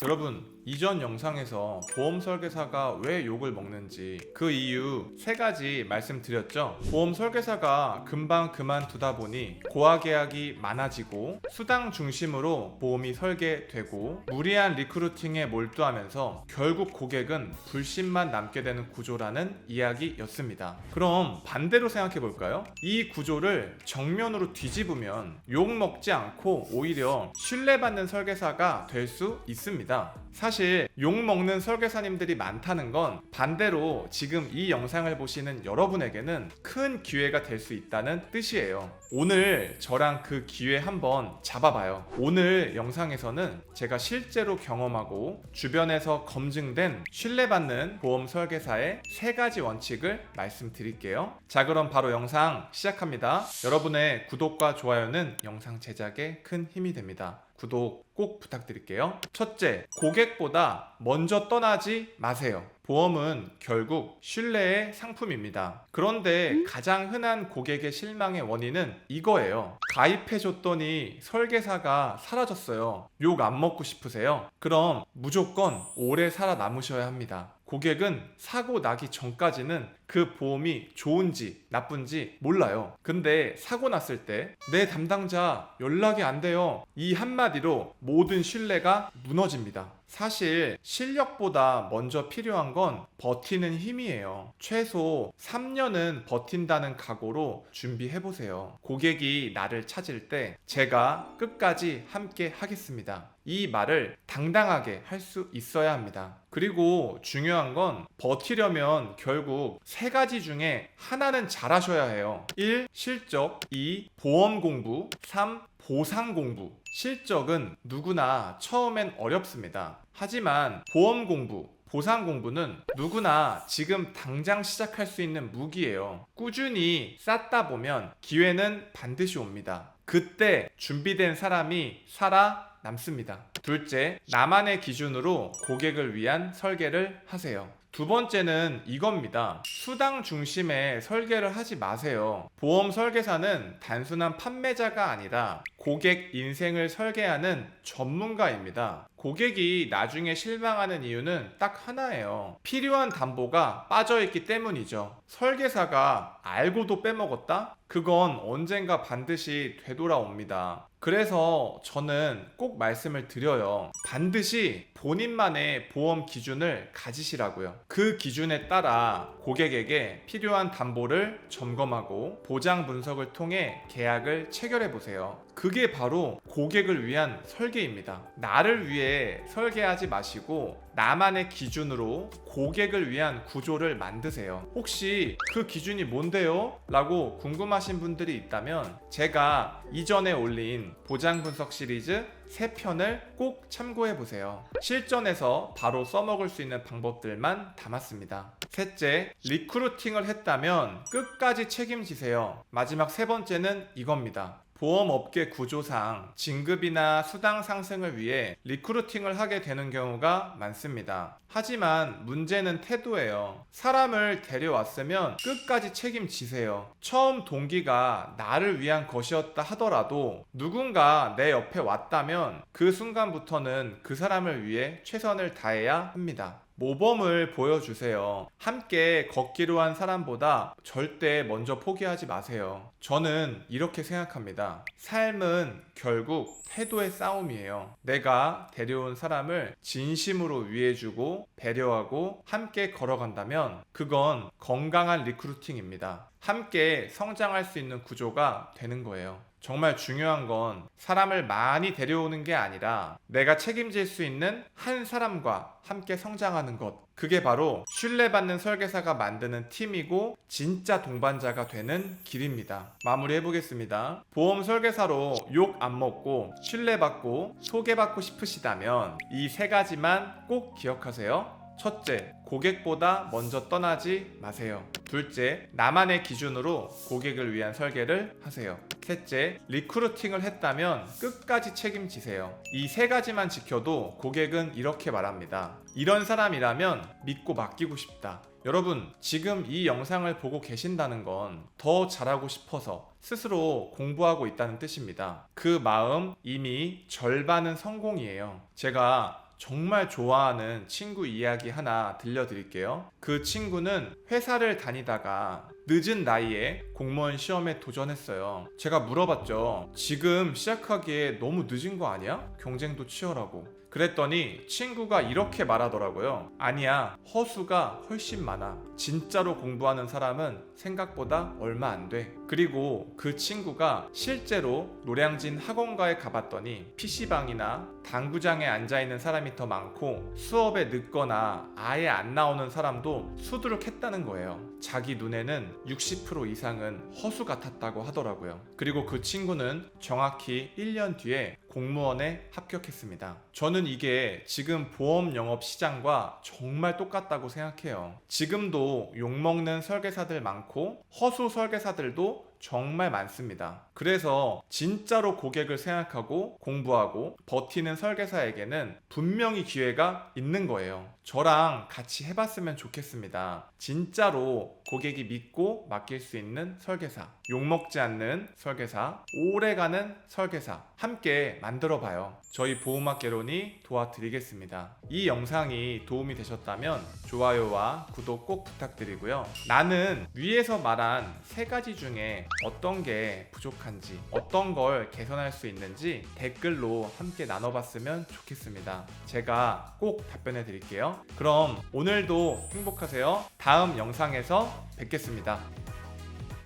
여러분, 이전 영상에서 보험 설계사가 왜 욕을 먹는지 그 이유 3가지 말씀드렸죠. 보험 설계사가 금방 그만두다 보니 고하 계약이 많아지고 수당 중심으로 보험이 설계되고 무리한 리크루팅에 몰두하면서 결국 고객은 불신만 남게 되는 구조라는 이야기였습니다. 그럼 반대로 생각해 볼까요? 이 구조를 정면으로 뒤집으면 욕 먹지 않고 오히려 신뢰받는 설계사가 될 수 있습니다. 사실 욕먹는 설계사님들이 많다는 건 반대로 지금 이 영상을 보시는 여러분에게는 큰 기회가 될 수 있다는 뜻이에요. 오늘 저랑 그 기회 한번 잡아봐요. 오늘 영상에서는 제가 실제로 경험하고 주변에서 검증된 신뢰받는 보험 설계사의 3가지 원칙을 말씀드릴게요. 자, 그럼 바로 영상 시작합니다. 여러분의 구독과 좋아요는 영상 제작에 큰 힘이 됩니다. 구독 꼭 부탁드릴게요. 첫째, 고객보다 먼저 떠나지 마세요. 보험은 결국 신뢰의 상품입니다. 그런데 가장 흔한 고객의 실망의 원인은 이거예요. 가입해줬더니 설계사가 사라졌어요. 욕 안 먹고 싶으세요? 그럼 무조건 오래 살아남으셔야 합니다. 고객은 사고 나기 전까지는 그 보험이 좋은지 나쁜지 몰라요. 근데 사고 났을 때 내 담당자 연락이 안 돼요. 이 한마디로 모든 신뢰가 무너집니다. 사실 실력보다 먼저 필요한 건 버티는 힘이에요. 최소 3년은 버틴다는 각오로 준비해보세요. 고객이 나를 찾을 때 제가 끝까지 함께 하겠습니다. 이 말을 당당하게 할 수 있어야 합니다. 그리고 중요한 건 버티려면 결국 3가지 중에 하나는 잘하셔야 해요. 1. 실적. 2. 보험 공부. 3. 보상 공부. 실적은 누구나 처음엔 어렵습니다. 하지만 보험 공부, 보상 공부는 누구나 지금 당장 시작할 수 있는 무기예요. 꾸준히 쌓다 보면 기회는 반드시 옵니다. 그때 준비된 사람이 살아남습니다. 둘째, 나만의 기준으로 고객을 위한 설계를 하세요. 두 번째는 이겁니다. 수당 중심의 설계를 하지 마세요. 보험 설계사는 단순한 판매자가 아니라 고객 인생을 설계하는 전문가입니다. 고객이 나중에 실망하는 이유는 딱 하나예요. 필요한 담보가 빠져있기 때문이죠. 설계사가 알고도 빼먹었다? 그건 언젠가 반드시 되돌아옵니다. 그래서 저는 꼭 말씀을 드려요. 반드시 본인만의 보험 기준을 가지시라고요. 그 기준에 따라 고객에게 필요한 담보를 점검하고 보장 분석을 통해 계약을 체결해 보세요. 그게 바로 고객을 위한 설계입니다. 나를 위해 설계하지 마시고 나만의 기준으로 고객을 위한 구조를 만드세요. 혹시 그 기준이 뭔데요? 라고 궁금하신 분들이 있다면 제가 이전에 올린 보장 분석 시리즈 3편을 꼭 참고해 보세요. 실전에서 바로 써먹을 수 있는 방법들만 담았습니다. 셋째, 리크루팅을 했다면 끝까지 책임지세요. 마지막 3번째는 이겁니다. 보험업계 구조상 진급이나 수당 상승을 위해 리크루팅을 하게 되는 경우가 많습니다. 하지만 문제는 태도예요. 사람을 데려왔으면 끝까지 책임지세요. 처음 동기가 나를 위한 것이었다 하더라도 누군가 내 옆에 왔다면 그 순간부터는 그 사람을 위해 최선을 다해야 합니다. 모범을 보여주세요. 함께 걷기로 한 사람보다 절대 먼저 포기하지 마세요. 저는 이렇게 생각합니다. 삶은 결국 태도의 싸움이에요. 내가 데려온 사람을 진심으로 위해주고 배려하고 함께 걸어간다면 그건 건강한 리크루팅입니다. 함께 성장할 수 있는 구조가 되는 거예요. 정말 중요한 건 사람을 많이 데려오는 게 아니라 내가 책임질 수 있는 한 사람과 함께 성장하는 것. 그게 바로 신뢰받는 설계사가 만드는 팀이고 진짜 동반자가 되는 길입니다. 마무리해 보겠습니다. 보험 설계사로 욕 안 먹고 신뢰받고 소개받고 싶으시다면 이 3가지만 꼭 기억하세요. 첫째, 고객보다 먼저 떠나지 마세요. 둘째, 나만의 기준으로 고객을 위한 설계를 하세요. 셋째, 리크루팅을 했다면 끝까지 책임지세요. 이 3가지만 지켜도 고객은 이렇게 말합니다. 이런 사람이라면 믿고 맡기고 싶다. 여러분, 지금 이 영상을 보고 계신다는 건 더 잘하고 싶어서 스스로 공부하고 있다는 뜻입니다. 그 마음 이미 절반은 성공이에요. 제가 정말 좋아하는 친구 이야기 하나 들려드릴게요. 그 친구는 회사를 다니다가 늦은 나이에 공무원 시험에 도전했어요. 제가 물어봤죠. 지금 시작하기에 너무 늦은 거 아니야? 경쟁도 치열하고. 그랬더니 친구가 이렇게 말하더라고요. 아니야, 허수가 훨씬 많아. 진짜로 공부하는 사람은 생각보다 얼마 안 돼. 그리고 그 친구가 실제로 노량진 학원가에 가봤더니 PC방이나 당구장에 앉아있는 사람이 더 많고 수업에 늦거나 아예 안 나오는 사람도 수두룩했다는 거예요. 자기 눈에는 60% 이상은 허수 같았다고 하더라고요. 그리고 그 친구는 정확히 1년 뒤에 공무원에 합격했습니다. 저는 이게 지금 보험 영업 시장과 정말 똑같다고 생각해요. 지금도 욕먹는 설계사들 많고 허수 설계사들도 정말 많습니다. 그래서 진짜로 고객을 생각하고 공부하고 버티는 설계사에게는 분명히 기회가 있는 거예요. 저랑 같이 해봤으면 좋겠습니다. 진짜로 고객이 믿고 맡길 수 있는 설계사, 욕먹지 않는 설계사, 오래가는 설계사 함께 만들어봐요. 저희 보험학개론이 도와드리겠습니다. 이 영상이 도움이 되셨다면 좋아요와 구독 꼭 부탁드리고요. 나는 위에서 말한 세 가지 중에 어떤 게 부족한지, 어떤 걸 개선할 수 있는지 댓글로 함께 나눠봤으면 좋겠습니다. 제가 꼭 답변해 드릴게요. 그럼 오늘도 행복하세요. 다음 영상에서 뵙겠습니다.